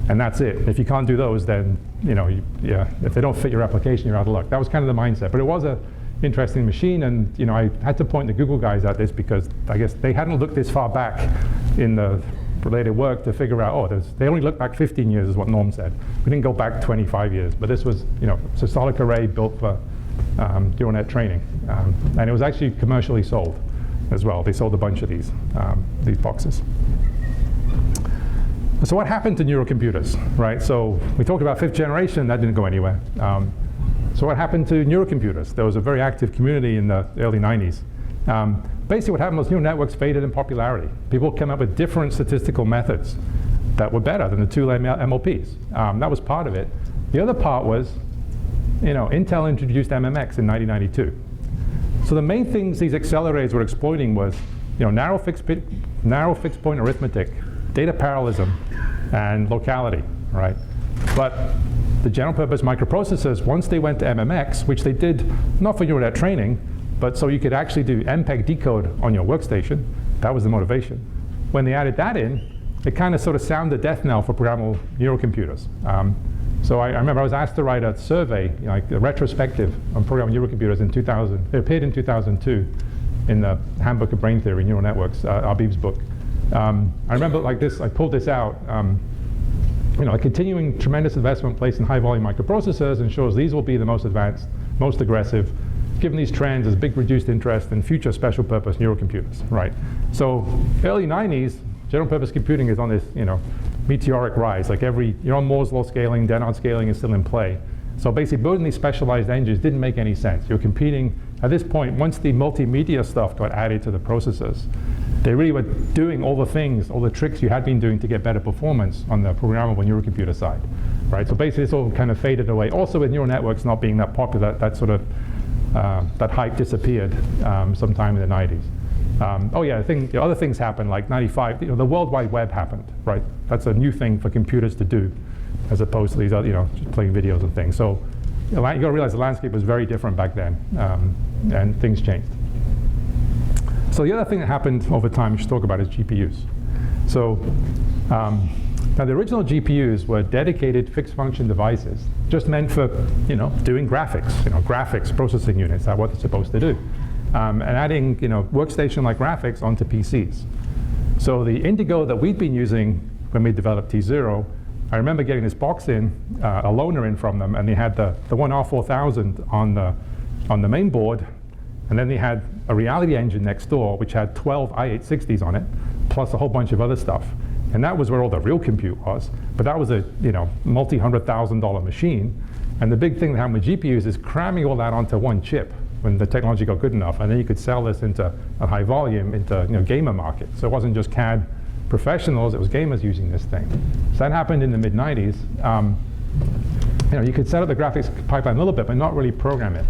S1: and that's it. If you can't do those, then, if they don't fit your application, you're out of luck. That was kind of the mindset. But it was an interesting machine, and, I had to point the Google guys at this because I guess they hadn't looked this far back in the related work to figure out, they only looked back 15 years is what Norm said. We didn't go back 25 years. But this was, systolic array built for neural net training. And it was actually commercially sold as well. They sold a bunch of these boxes. So what happened to neural computers, right? So we talked about 5th generation, that didn't go anywhere. So what happened to neural computers? There was a very active community in the early 90s. Basically what happened was neural networks faded in popularity. People came up with different statistical methods that were better than the two-layer MLPs. That was part of it. The other part was, Intel introduced MMX in 1992. So the main things these accelerators were exploiting was, narrow fixed point arithmetic, data parallelism, and locality, right? But the general purpose microprocessors, once they went to MMX, which they did not for neural net training, but so you could actually do MPEG decode on your workstation, that was the motivation. When they added that in, it kind of sort of sounded the death knell for programmable neural computers. So I remember I was asked to write a survey, like a retrospective on programmable neural computers in 2000. It appeared in 2002 in the Handbook of Brain Theory, Neural Networks, Arbib's book. I remember like this, I pulled this out, a continuing tremendous investment placed in high volume microprocessors ensures these will be the most advanced, most aggressive. Given these trends, there's big reduced interest in future special purpose neural computers, right? So early 90s, general purpose computing is on this, meteoric rise. Like you're on Moore's law scaling, Dennard scaling is still in play. So basically building these specialized engines didn't make any sense. You're competing, at this point, once the multimedia stuff got added to the processors, they really were doing all the things, all the tricks you had been doing to get better performance on the programmable neural computer side, right? So basically it's all kind of faded away. Also with neural networks not being that popular, that sort of, that hype disappeared sometime in the 90s. Other things happened, like 95, the World Wide Web happened, right? That's a new thing for computers to do, as opposed to these other, just playing videos and things. So you got to realize the landscape was very different back then, and things changed. So the other thing that happened over time we should talk about is GPUs. So now the original GPUs were dedicated fixed function devices, just meant for doing graphics, graphics processing units. That's what they're supposed to do, and adding workstation-like graphics onto PCs. So the Indigo that we'd been using when we developed T0, I remember getting this box in, a loaner in from them, and they had the one R4000 on the main board. And then they had a reality engine next door, which had 12 i860s on it, plus a whole bunch of other stuff. And that was where all the real compute was. But that was a multi-$100,000 machine. And the big thing that happened with GPUs is cramming all that onto one chip when the technology got good enough. And then you could sell this into a high volume, into gamer market. So it wasn't just CAD professionals, it was gamers using this thing. So that happened in the mid-90s. You could set up the graphics pipeline a little bit, but not really program it.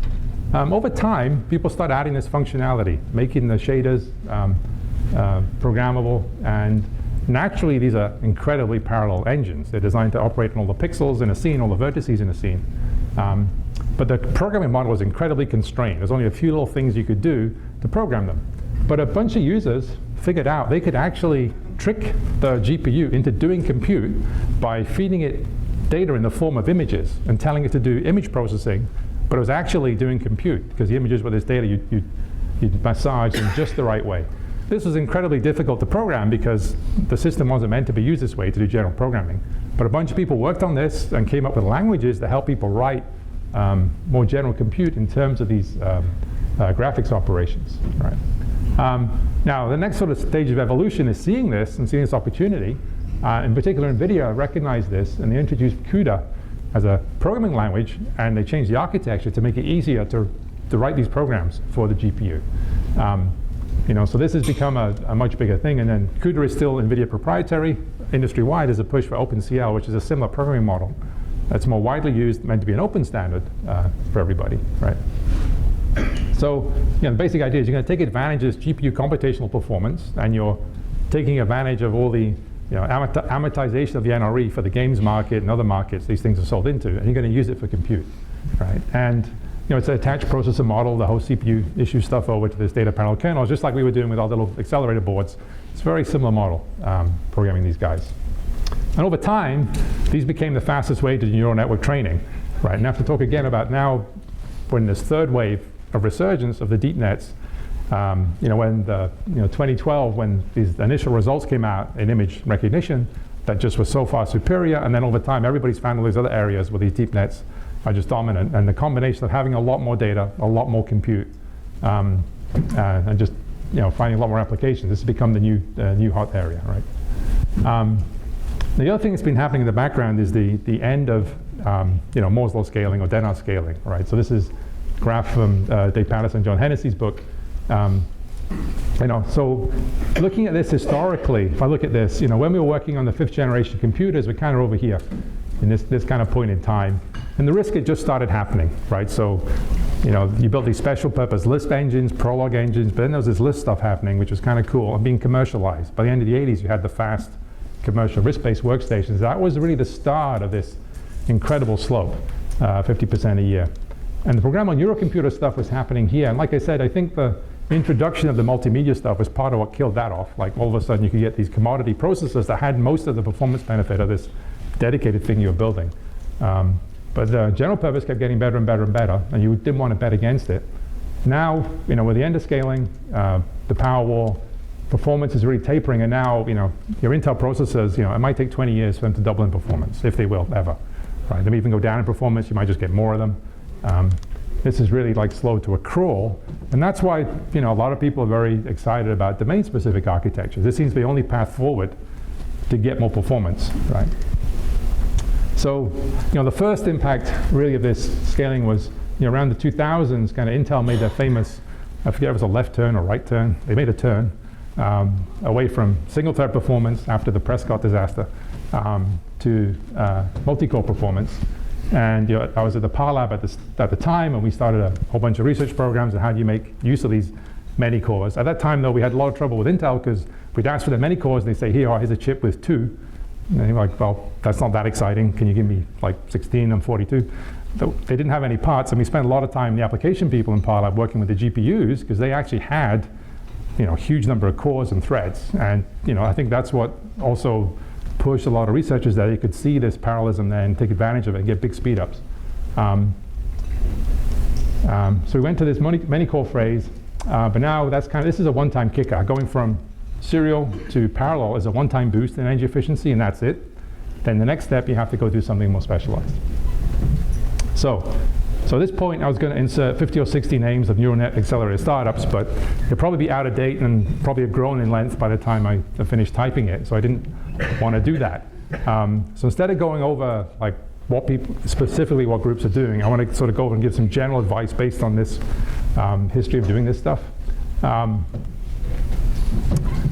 S1: Over time, people started adding this functionality, making the shaders programmable, and naturally these are incredibly parallel engines. They're designed to operate on all the pixels in a scene, all the vertices in a scene. But the programming model was incredibly constrained. There's only a few little things you could do to program them. But a bunch of users figured out they could actually trick the GPU into doing compute by feeding it data in the form of images and telling it to do image processing. But it was actually doing compute, because the images were this data you'd massage in just the right way. This was incredibly difficult to program because the system wasn't meant to be used this way to do general programming. But a bunch of people worked on this and came up with languages to help people write more general compute in terms of these graphics operations. Right? Now, the next sort of stage of evolution is seeing this and seeing this opportunity. In particular, NVIDIA recognized this, and they introduced CUDA as a programming language, and they changed the architecture to make it easier to write these programs for the GPU. So this has become a much bigger thing, and then CUDA is still NVIDIA proprietary. Industry-wide is a push for OpenCL, which is a similar programming model that's more widely used, meant to be an open standard for everybody, right? So the basic idea is you're going to take advantage of this GPU computational performance, and you're taking advantage of all the amortization of the NRE for the games market and other markets these things are sold into, and you're going to use it for compute. right? And it's an attached processor model. The host CPU issues stuff over to this data parallel kernel, just like we were doing with our little accelerator boards. It's a very similar model, programming these guys. And over time, these became the fastest way to do neural network training, right? And I have to talk again about now, we're in this third wave of resurgence of the deep nets. When 2012, when these initial results came out in image recognition, that just was so far superior, and then over time, everybody's found all these other areas where these deep nets are just dominant, and the combination of having a lot more data, a lot more compute, and just finding a lot more applications. This has become the new hot area, right? The other thing that's been happening in the background is the end of Moore's law scaling or Dennard scaling, right? So this is a graph from Dave Patterson and John Hennessy's book. So looking at this historically, if I look at this, when we were working on the 5th generation computers, we're kind of over here in this kind of point in time. And the RISC had just started happening, right? So, you built these special purpose Lisp engines, Prolog engines, but then there was this Lisp stuff happening, which was kind of cool and being commercialized. By the end of the 80s, you had the fast commercial RISC-based workstations. That was really the start of this incredible slope, 50% a year. And the programmable neurocomputer stuff was happening here. And like I said, I think the introduction of the multimedia stuff was part of what killed that off. Like all of a sudden, you could get these commodity processors that had most of the performance benefit of this dedicated thing you were building. But the general purpose kept getting better and better and better, and you didn't want to bet against it. Now, with the end of scaling, the power war, performance is really tapering, and now, your Intel processors, it might take 20 years for them to double in performance, if they will, ever. Right? They may even go down in performance, you might just get more of them. This is really like slow to a crawl, and that's why, a lot of people are very excited about domain-specific architectures. This seems to be the only path forward to get more performance, right? So, the first impact really of this scaling was, around the 2000s, kind of Intel made their famous, I forget if it was a left turn or right turn. They made a turn away from single-thread performance after the Prescott disaster to multi-core performance. And I was at the Parlab at the time, and we started a whole bunch of research programs on how do you make use of these many cores. At that time, though, we had a lot of trouble with Intel because we'd ask for the many cores, and they'd say, here's a chip with 2. And you're like, well, that's not that exciting. Can you give me like 16 and 42? So they didn't have any parts, and we spent a lot of time, the application people in Parlab, working with the GPUs because they actually had, a huge number of cores and threads. And I think that's what also pushed a lot of researchers that they could see this parallelism there and take advantage of it and get big speed ups. So we went to this many core phrase, but now this is a one-time kicker. Going from serial to parallel is a one-time boost in energy efficiency, and that's it. Then the next step, you have to go do something more specialized. So at this point, I was going to insert 50 or 60 names of neural net accelerator startups, but they'll probably be out of date and probably have grown in length by the time I finished typing it, so I didn't want to do that. So instead of going over like what groups are doing, I want to sort of go over and give some general advice based on this history of doing this stuff.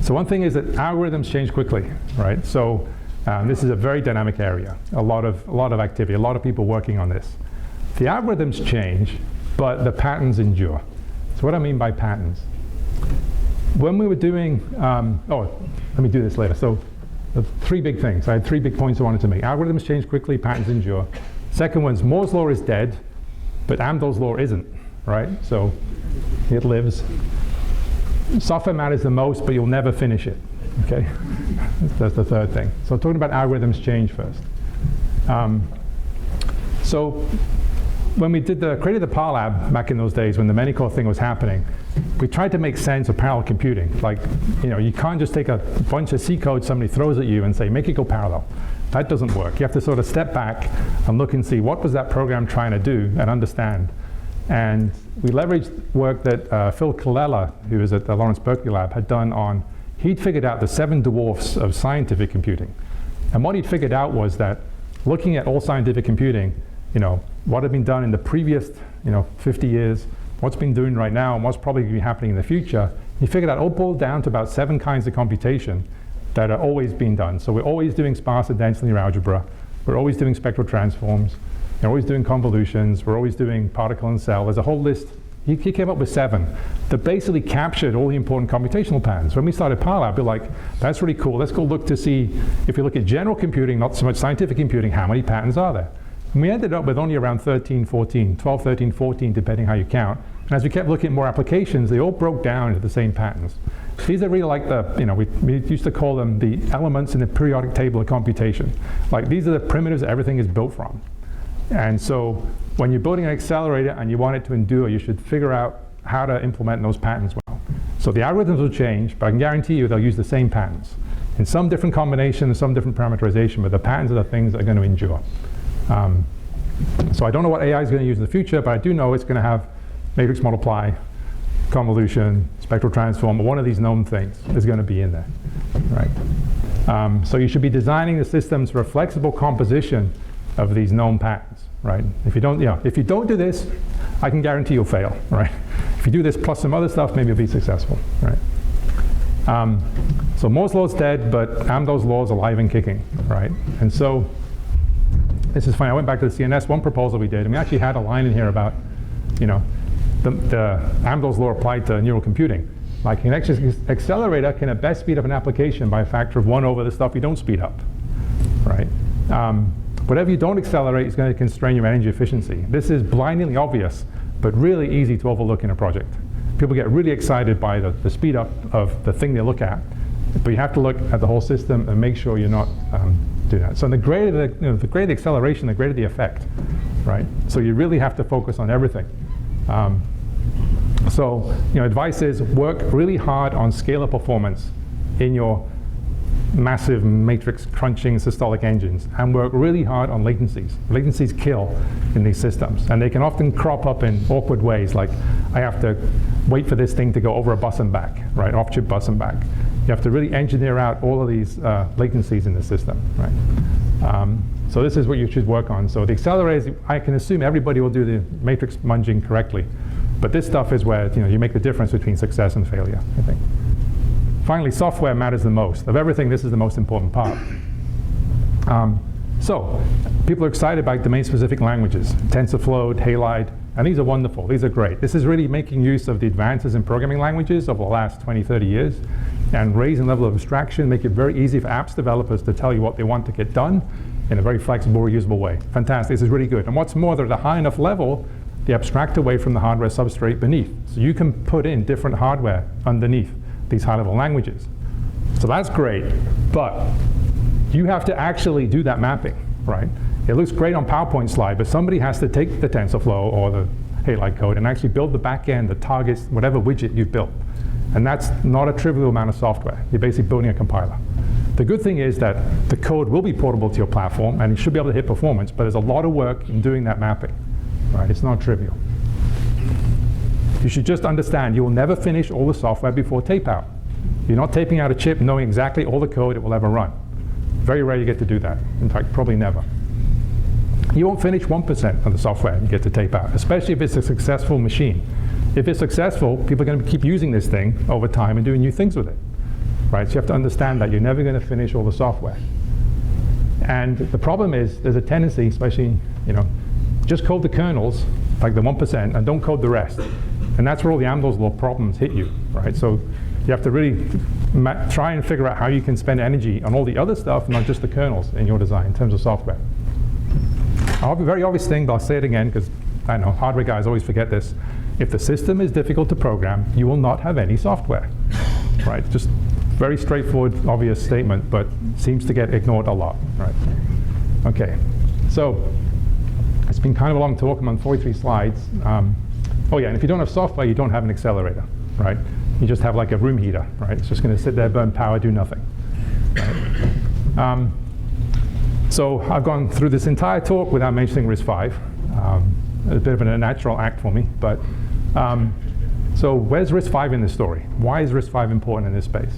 S1: So one thing is that algorithms change quickly, right? So this is a very dynamic area, a lot of activity, a lot of people working on this. The algorithms change, but the patterns endure. So what I mean by patterns? When we were doing, let me do this later. So the 3 big things. I had 3 big points I wanted to make. Algorithms change quickly, patterns endure. Second one's Moore's law is dead, but Amdahl's law isn't, right? So it lives. Software matters the most, but you'll never finish it, okay? That's the third thing. So talking about algorithms change first. So when we created the Parlab back in those days when the many-core thing was happening, we tried to make sense of parallel computing. Like, you can't just take a bunch of C code somebody throws at you and say, make it go parallel. That doesn't work. You have to sort of step back and look and see what was that program trying to do and understand. And we leveraged work that Phil Colella, who was at the Lawrence Berkeley lab, had done on, he'd figured out the 7 dwarfs of scientific computing. And what he'd figured out was that looking at all scientific computing, what had been done in the previous 50 years, what's been doing right now, and what's probably going to be happening in the future, he figured out all boiled down to about 7 kinds of computation that are always being done. So we're always doing sparse and dense linear algebra. We're always doing spectral transforms. We're always doing convolutions. We're always doing particle and cell. There's a whole list. He came up with 7 that basically captured all the important computational patterns. When we started Parlab, we're like, that's really cool. Let's go look to see, if you look at general computing, not so much scientific computing, how many patterns are there? And we ended up with only around 13, 14, 12, 13, 14, depending how you count. And as we kept looking at more applications, they all broke down into the same patterns. These are really like the, we used to call them the elements in the periodic table of computation. Like these are the primitives that everything is built from. And so when you're building an accelerator and you want it to endure, you should figure out how to implement those patterns well. So the algorithms will change, but I can guarantee you they'll use the same patterns. In some different combinations, some different parameterization, but the patterns are the things that are going to endure. So I don't know what AI is going to use in the future, but I do know it's going to have matrix multiply, convolution, spectral transform, or one of these known things is going to be in there, right? So you should be designing the systems for a flexible composition of these known patterns, right? If you don't do this, I can guarantee you'll fail, right? If you do this plus some other stuff, maybe you'll be successful, right? So Moore's law's dead, but Amdahl's law is alive and kicking, right? And so this is funny. I went back to the CNS-1 proposal we did, and we actually had a line in here about, the Amdahl's law applied to neural computing. Like an accelerator can at best speed up an application by a factor of 1 over the stuff you don't speed up, right? Whatever you don't accelerate is going to constrain your energy efficiency. This is blindingly obvious, but really easy to overlook in a project. People get really excited by the speed up of the thing they look at, but you have to look at the whole system and make sure you're not doing that. So the greater the greater the acceleration, the greater the effect, right? So you really have to focus on everything. Advice is work really hard on scalar performance in your massive matrix crunching systolic engines, and work really hard on latencies. Latencies kill in these systems, and they can often crop up in awkward ways, like I have to wait for this thing to go over a bus and back, right, off-chip bus and back. You have to really engineer out all of these latencies in the system, right? So this is what you should work on. So the accelerators, I can assume everybody will do the matrix munging correctly, but this stuff is where you make the difference between success and failure, I think. Finally, software matters the most. Of everything, this is the most important part. So people are excited about domain-specific languages, TensorFlow, Halide, and these are wonderful. These are great. This is really making use of the advances in programming languages of the last 20, 30 years and raising the level of abstraction, make it very easy for apps developers to tell you what they want to get done in a very flexible, reusable way. Fantastic. This is really good. And what's more, they're at a high enough level, they abstract away from the hardware substrate beneath. So you can put in different hardware underneath these high-level languages. So that's great, but you have to actually do that mapping, right? It looks great on PowerPoint slide, but somebody has to take the TensorFlow or the Halide code and actually build the back end that targets whatever widget you've built. And that's not a trivial amount of software. You're basically building a compiler. The good thing is that the code will be portable to your platform, and it should be able to hit performance, but there's a lot of work in doing that mapping, right? It's not trivial. You should just understand you will never finish all the software before tape out. You're not taping out a chip knowing exactly all the code it will ever run. Very rare you get to do that. In fact, probably never. You won't finish 1% of the software you get to tape out, especially if it's a successful machine. If it's successful, people are going to keep using this thing over time and doing new things with it, right? So you have to understand that you're never going to finish all the software. And the problem is there's a tendency, especially, just code the kernels, like the 1%, and don't code the rest. And that's where all the Amdahl's law problems hit you, right? So you have to really try and figure out how you can spend energy on all the other stuff, not just the kernels in your design in terms of software. I'll have a very obvious thing, but I'll say it again because I know hardware guys always forget this. If the system is difficult to program, you will not have any software, right? Just very straightforward, obvious statement, but seems to get ignored a lot, right? Okay, so it's been kind of a long talk. I'm on 43 slides. Oh yeah, and if you don't have software, you don't have an accelerator, right? You just have like a room heater, right? It's just going to sit there, burn power, do nothing. Right? So I've gone through this entire talk without mentioning RISC-V. It's a bit of a natural act for me, but so where's RISC-V in this story? Why is RISC-V important in this space?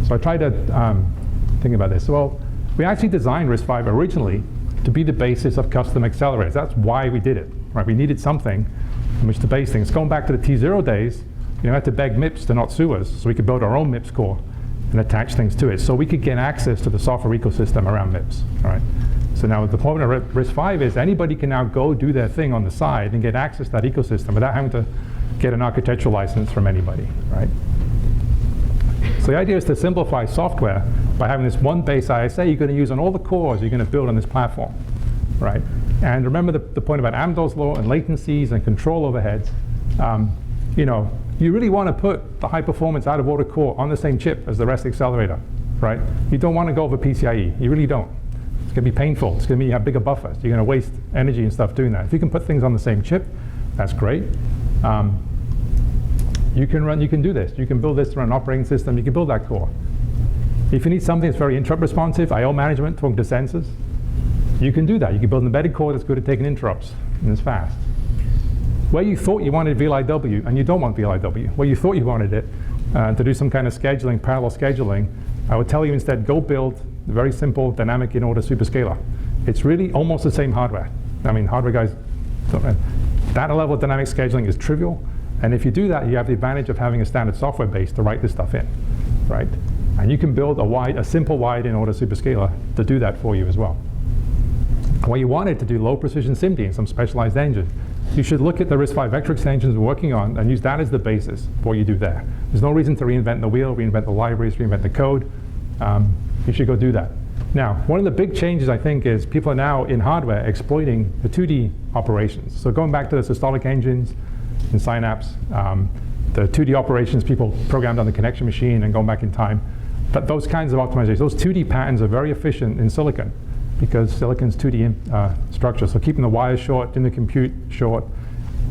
S1: So I tried to think about this. Well, we actually designed RISC-V originally to be the basis of custom accelerators. That's why we did it, right? We needed something in which to base things. Going back to the T0 days, we had to beg MIPS to not sue us, so we could build our own MIPS core and attach things to it, so we could get access to the software ecosystem around MIPS. All right. So now the point of RISC-V is anybody can now go do their thing on the side and get access to that ecosystem without having to get an architectural license from anybody, right? So the idea is to simplify software by having this one base ISA you're going to use on all the cores you're going to build on this platform, right? And remember the point about Amdahl's law and latencies and control overheads. You really want to put the high performance out of order core on the same chip as the RISC accelerator, right? You don't want to go over PCIe. You really don't. It's going to be painful. It's going to mean you have bigger buffers. You're going to waste energy and stuff doing that. If you can put things on the same chip, that's great. You can do this. You can build this to run an operating system. You can build that core. If you need something that's very interrupt responsive, I/O management, talking to sensors, you can do that. You can build an embedded core that's good at taking interrupts, and it's fast. Where you thought you wanted VLIW, and you don't want VLIW, where you thought you wanted it to do some kind of scheduling, parallel scheduling, I would tell you instead, go build a very simple dynamic in-order superscalar. It's really almost the same hardware. I mean, hardware guys, that level of dynamic scheduling is trivial, and if you do that, you have the advantage of having a standard software base to write this stuff in, right? And you can build a simple wide in-order superscalar to do that for you as well. When you wanted to do low precision SIMD in some specialized engine, you should look at the RISC-V vector extensions we're working on and use that as the basis for what you do there. There's no reason to reinvent the wheel, reinvent the libraries, reinvent the code. You should go do that. Now, one of the big changes, I think, is people are now in hardware exploiting the 2D operations. So going back to the systolic engines in Synapse, the 2D operations people programmed on the connection machine and going back in time, but those kinds of optimizations, those 2D patterns are very efficient in silicon, because silicon's 2D structure. So keeping the wires short, in the compute short.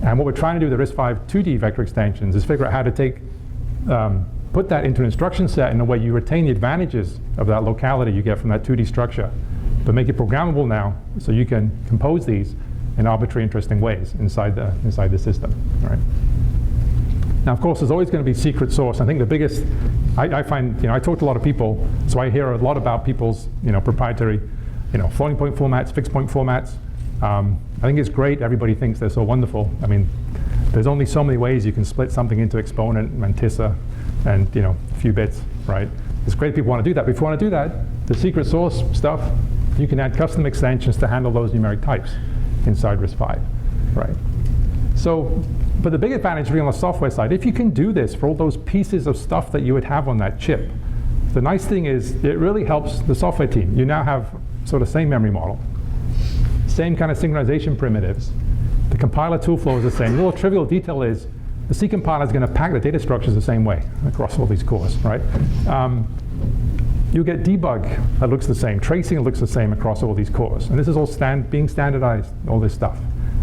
S1: And what we're trying to do with the RISC-V 2D vector extensions is figure out how to put that into an instruction set in a way you retain the advantages of that locality you get from that 2D structure, but make it programmable now so you can compose these in arbitrary, interesting ways inside the system. All right? Now, of course, there's always going to be secret sauce. I think the biggest, I find, I talk to a lot of people, so I hear a lot about people's, proprietary floating point formats, fixed point formats. I think it's great. Everybody thinks they're so wonderful. I mean, there's only so many ways you can split something into exponent, mantissa, and a few bits, right? It's great people want to do that. But if you want to do that, the secret sauce stuff, you can add custom extensions to handle those numeric types inside RISC-V, right? So, but the big advantage really on the software side, if you can do this for all those pieces of stuff that you would have on that chip, the nice thing is it really helps the software team. You now have sort of same memory model, same kind of synchronization primitives. The compiler tool flow is the same. The little trivial detail is the C compiler is going to pack the data structures the same way across all these cores, right? You get debug that looks the same, tracing that looks the same across all these cores. And this is all being standardized, all this stuff.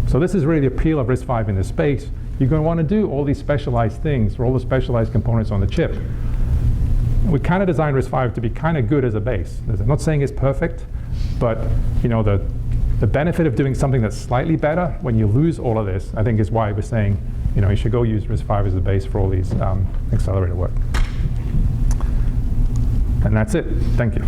S1: So this is really the appeal of RISC-V in this space. You're going to want to do all these specialized things for all the specialized components on the chip. We kind of designed RISC-V to be kind of good as a base. I'm not saying it's perfect, but the benefit of doing something that's slightly better when you lose all of this, I think is why we're saying you should go use RISC-V as a base for all these accelerator work. And that's it. Thank you.